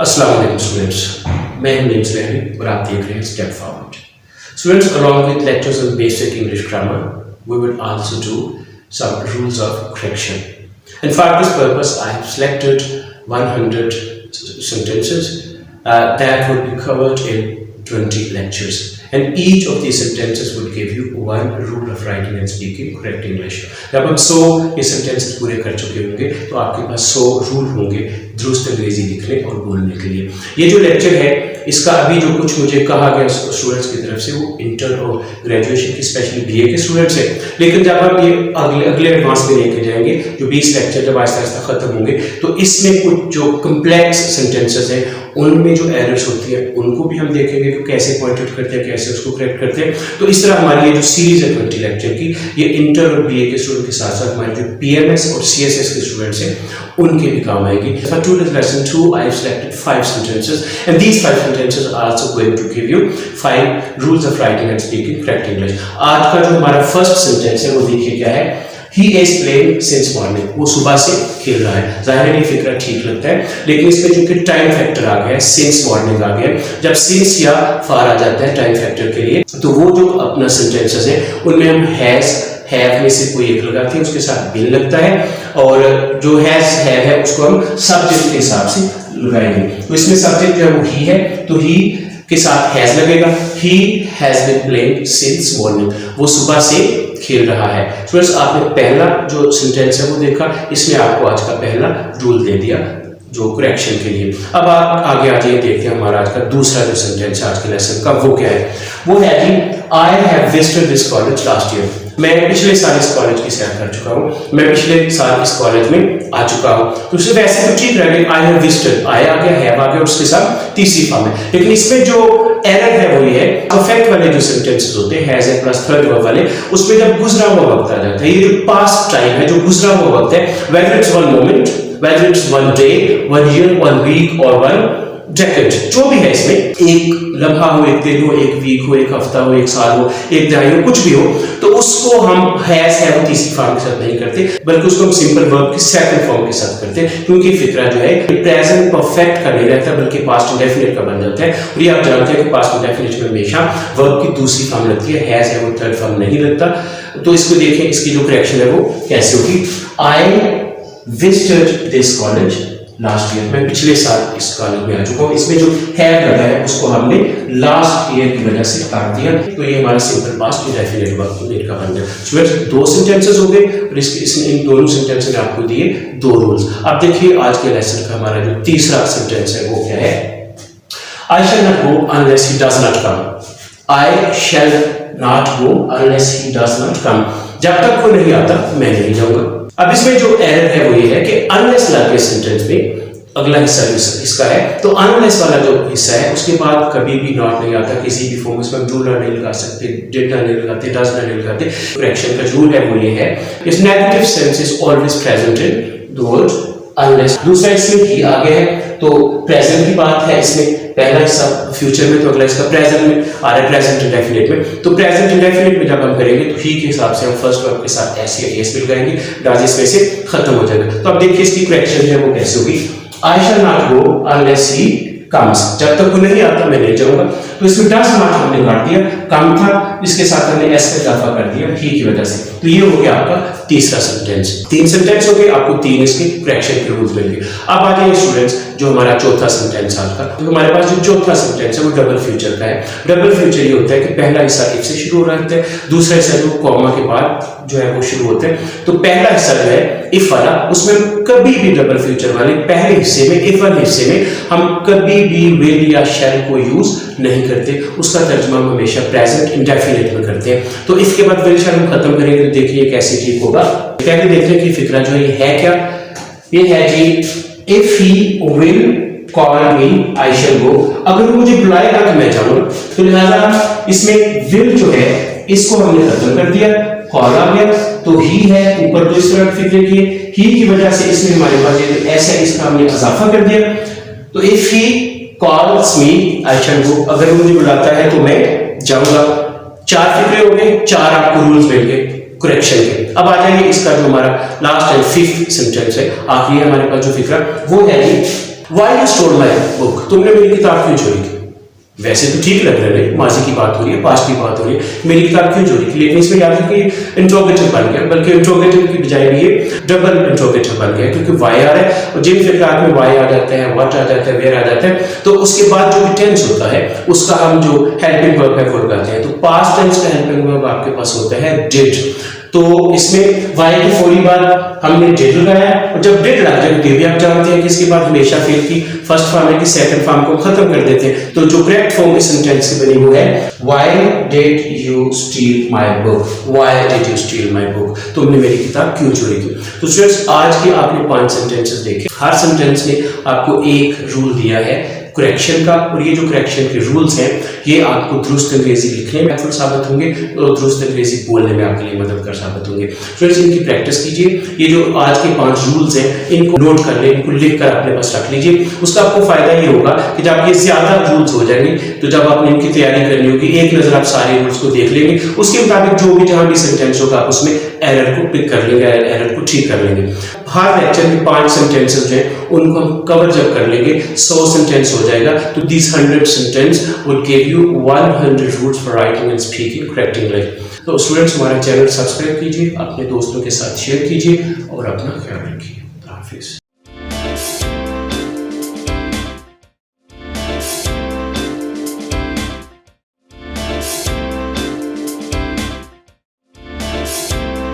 अस्सलाम वालेकुम स्टूडेंट्स, मैं नीम सुलहरी और आप देख रहे हैं step forward. Students, along with lectures on basic English grammar, we will also do some rules of correction. And for this purpose, I have selected 100 sentences that will be covered in 20 lectures. And each of these sentences will give you one rule of writing and speaking correct English. जब हम 100 ये sentences पूरे कर चुके होंगे तो आपके पास 100 rule होंगे दुरुस्त अंग्रेजी लिखने और बोलने के लिए। ये जो लेक्चर है इसका अभी जो कुछ मुझे कहा गया स्टूडेंट्स की तरफ से वो इंटर और ग्रेजुएशन की स्पेशली बीए के स्टूडेंट्स हैं, लेकिन जब आप ये अगले एडवांस में लेके जाएंगे जो 20 लेक्चर जब आहिस्ता आहिस्ता खत्म होंगे तो इसमें कुछ जो कम्प्लेक्स सेंटेंसेस हैं उनमें जो एरर्स होती है उनको भी हम देखेंगे कि कैसे पॉइंट आउट करते हैं, कैसे उसको करेक्ट करते हैं। तो इस तरह हमारी ये जो सीरीज है 20 लेक्चर की ये इंटर और बीए के स्टूडेंट के साथ साथ हमारे जो पीएमएस और सीएसएस के स्टूडेंट्स हैं उनके भी काम आएगी। For today's lesson 2 I have selected 5 sentences and these 5 sentences are also going to give you 5 rules of writing and speaking correct English। आज का जो हमारा फर्स्ट सेंटेंस है वो देखिए क्या है। He is playing since morning, वो सुबह से खेल रहा है। जाहिर है ये फिक्रा ठीक लगता है, लेकिन इसमें जो कि टाइम फैक्टर आ गया है, since morning आ गया है। जब since या far आ जाता है टाइम फैक्टर के लिए तो वो जो अपना सेंटेंसेस है उनमें हम has have में से कोई एक लगाते हैं, उसके साथ been लगता है और जो has have है उसको हम सब्जेक्ट के हिसाब से लगाएंगे। तो इसमें सब्जेक्ट जो है वो he है तो he के साथ has लगेगा। He has been playing since morning, वो सुबह से खेल रहा है। स्टूडेंट्स आपने पहला जो सेंटेंस है वो देखा, इसमें आपको आज का पहला रूल दे दिया जो करेक्शन के लिए। अब आप आगे आ जाइए, देखते हैं हमारा आज का दूसरा जो सेंटेंस है आज के लेसन का वो क्या है। वो है कि I have visited this college last year, मैं पिछले साल इस कॉलेज की सैर कर चुका हूँ, मैं पिछले साल इस कॉलेज में आ चुका हूँ। तो सिर्फ ऐसे तो ठीक रह गया, आई हैव विजिटेड, आई आ गया, हैव आ गया, उसके साथ तीसरी फॉर्म है। लेकिन इसमें जो एरर है वो ये है परफेक्ट वाले जो सेंटेंसेस होते हैं has and plus third verb वाले, उसमें जब गुजरा हुआ वक्त आ जाता है, ये जो पास्ट टाइम है जो गुजरा हुआ वक्त है, whether it's one moment, whether it's one day, one year, one week or one decade, जो भी है इसमें एक लम्हा हो, एक दिन हो, एक वीक हो, एक हफ्ता हो, एक साल हो, एक दहाई हो, कुछ भी हो, तो उसको हम हैज है वो तीसरी फॉर्म के साथ नहीं करते बल्कि उसको हम सिंपल वर्ब की सेकंड फॉर्म के साथ करते हैं, क्योंकि फिक्रा जो है प्रेजेंट परफेक्ट का नहीं रहता बल्कि पास्ट इंडेफिनिट का बन जाता है। और ये आप जानते हैं कि पास्ट इंडेफिनिट में हमेशा वर्ब की दूसरी फॉर्म लगती है, हैज है वो थर्ड फॉर्म नहीं लगता। तो इसको देखें, इसकी जो करेक्शन है वो कैसे होगी। I visited this college last year, मैं पिछले साल इस कॉलेज में आ चुका हूँ। इसमें जो हैव लगा है उसको हमने लास्ट ईयर की वजह से काट दिया, तो ये हमारा सिंपल पास्ट इंडेफिनिट वर्ब का बन गया। स्टूडेंट्स दो सेंटेंसेस हो गए और इसमें इन दोनों सेंटेंस में आपको दिए दो रूल्स। अब देखिए आज के लेसन का हमारा जो तीसरा सेंटेंस है वो क्या है। I shall not go unless he does not come, I shall not go unless he does not come, जब तक वो नहीं आता मैं नहीं जाऊंगा। अब इसमें जो एरर है वो ये है कि अनलेस लगे सेंटेंस में अगला हिस्सा इसका है, तो अनलेस वाला जो हिस्सा है उसके बाद कभी भी नॉट नहीं आता किसी भी फॉर्म में, इसमें डू नॉट नहीं लगा सकते, डिड नॉट नहीं लगाते, डज नॉट नहीं लगाते। करेक्शन का रूल है वो ये है, इस negative sense is always present in the word unless. दूसरा इसमें ही आगे है तो प्रेजेंट की बात है, इसमें पहला हिस्सा फ्यूचर में तो अगला इसका प्रेजेंट में आ रहा है, प्रेजेंट इंडेफिनिट में। तो प्रेजेंट इंडेफिनिट में जब हम करेंगे तो ही के हिसाब से हम फर्स्ट वर्ब के साथ एस या एस लगाएंगे, डज इसमें से खत्म हो जाएगा। तो अब देखिए इसकी करेक्शन है वो कैसे होगी। I shall not go unless he comes, जब तक वो नहीं आता मैं नहीं जाऊंगा। तो इसमें डज नॉट हमने काट दिया, कम था इसके साथ हमने एस का इजाफा कर दिया ही की वजह से। तो ये हो गया आपका तीसरा सेंटेंस। तीन सेंटेंस हो गए, आपको तीन इसके करेक्शन के रूल्स मिल गए। अब आ जाइए स्टूडेंट्स जो हमारा चौथा सेंटेंस आज का, तो हमारे पास जो चौथा सेंटेंस है वो डबल फ्यूचर का है। डबल फ्यूचर ये होता है कि पहला हिस्सा इफ से शुरू हो रहा है, दूसरा हिस्सा जो कॉमा के बाद जो है वो शुरू होते हैं। तो पहला हिस्सा जो है इफ वाला, उसमें कभी भी डबल फ्यूचर वाले पहले हिस्से में इफ वाले हिस्से में हम कभी भी विल या शैल को यूज नहीं करते, उसका तर्जुमा हम हमेशा प्रेजेंट इंडेफिनिट में करते हैं। तो इफ के बाद विल शैल हम खत्म करेंगे तो देखिए कैसे ठीक होगा। पहले देखते हैं कि फिक्रा जो है क्या, ये है जी if he will call me I shall go, अगर वो मुझे बुलाएगा तो मैं जाऊंगा। तो लिहाजा इसमें विल जो है इसको हमने खत्म कर दिया, कॉल आ गया तो ही है ऊपर तो इस तरह फिक्र किए, ही की वजह से इसमें हमारे पास ये ऐसा इसका हमने इजाफा कर दिया। तो if he calls me I shall go, अगर वो मुझे बुलाता है तो मैं जाऊंगा। चार फिक्रे हो गए, चार आपको रूल्स मिल गए करेक्शन के। अब आ जाइए इसका जो हमारा लास्ट एंड फिफ्थ सेंटेंस है, आखिरी हमारे पास जो फिक्रा वो है why you stole my book, तुमने मेरी किताब क्यों चोरी की? वैसे तो ठीक लग रहा है, माजी की बात हो रही है, पास्ट की बात हो रही है, मेरी किताब क्यों चोरी की? लेकिन इसमें याद है कि इंट्रोगेटिव बन गया, बल्कि इंट्रोगेटिव की बजाय भी ये डबल इंट्रोगेटिव बन गया, क्योंकि वाई आ रहा है और जिन फिर में वाई आ जाता है, व्हाट आ जाता है, वेयर आ जाता है, तो उसके बाद जो भी टेंस होता है उसका हम जो हेल्पिंग वर्ब है वो लगाते हैं। तो पास्ट टेंस का हेल्पिंग वर्ब आपके पास होता है डिड। तो इसमें वाई की थोड़ी बार हमने डिड लगाया, और जब डिड लग जाए तो भी आप जानते हैं कि इसके बाद हमेशा फिर की फर्स्ट फॉर्म है कि सेकंड फॉर्म को खत्म कर देते हैं। तो जो करेक्ट फॉर्म इस सेंटेंस की बनी वो है why did you steel my book, why did you steel my book, तुमने मेरी किताब क्यों चोरी की? तो स्टूडेंट्स आज के आपने 5 सेंटेंसेस देखे, हर सेंटेंस में आपको एक रूल दिया है करेक्शन का, और ये जो करेक्शन के रूल्स हैं ये आपको दुरुस्त अंग्रेजी लिखने में हेल्पफुल साबित होंगे और दुरुस्त अंग्रेजी बोलने में आपके लिए मददगार साबित होंगे। फ्रेंड्स इनकी प्रैक्टिस कीजिए, ये जो आज के 5 रूल्स हैं इनको नोट कर लें, इनको लिख कर अपने पास रख लीजिए। उसका आपको फायदा ये होगा कि जब ये ज्यादा रूल्स हो जाएंगे तो जब आपने इनकी तैयारी करनी होगी एक नजर आप सारे रूल्स को देख लेंगे, उसके मुताबिक जो भी जहां भी सेंटेंस होगा आप उसमें एरर को पिक कर लेंगे, एरर को ठीक कर लेंगे। हर लेक्चर में 5 सेंटेंसेस हैं उनको हम कवर जब कर लेंगे 100 सेंटेंस हो जाएगा। तो these 100 sentence would give you 100 rules for writing and speaking correct English। तो स्टूडेंट्स हमारा चैनल सब्सक्राइब कीजिए, अपने दोस्तों के साथ शेयर कीजिए और अपना ख्याल रखिए। हाफिज।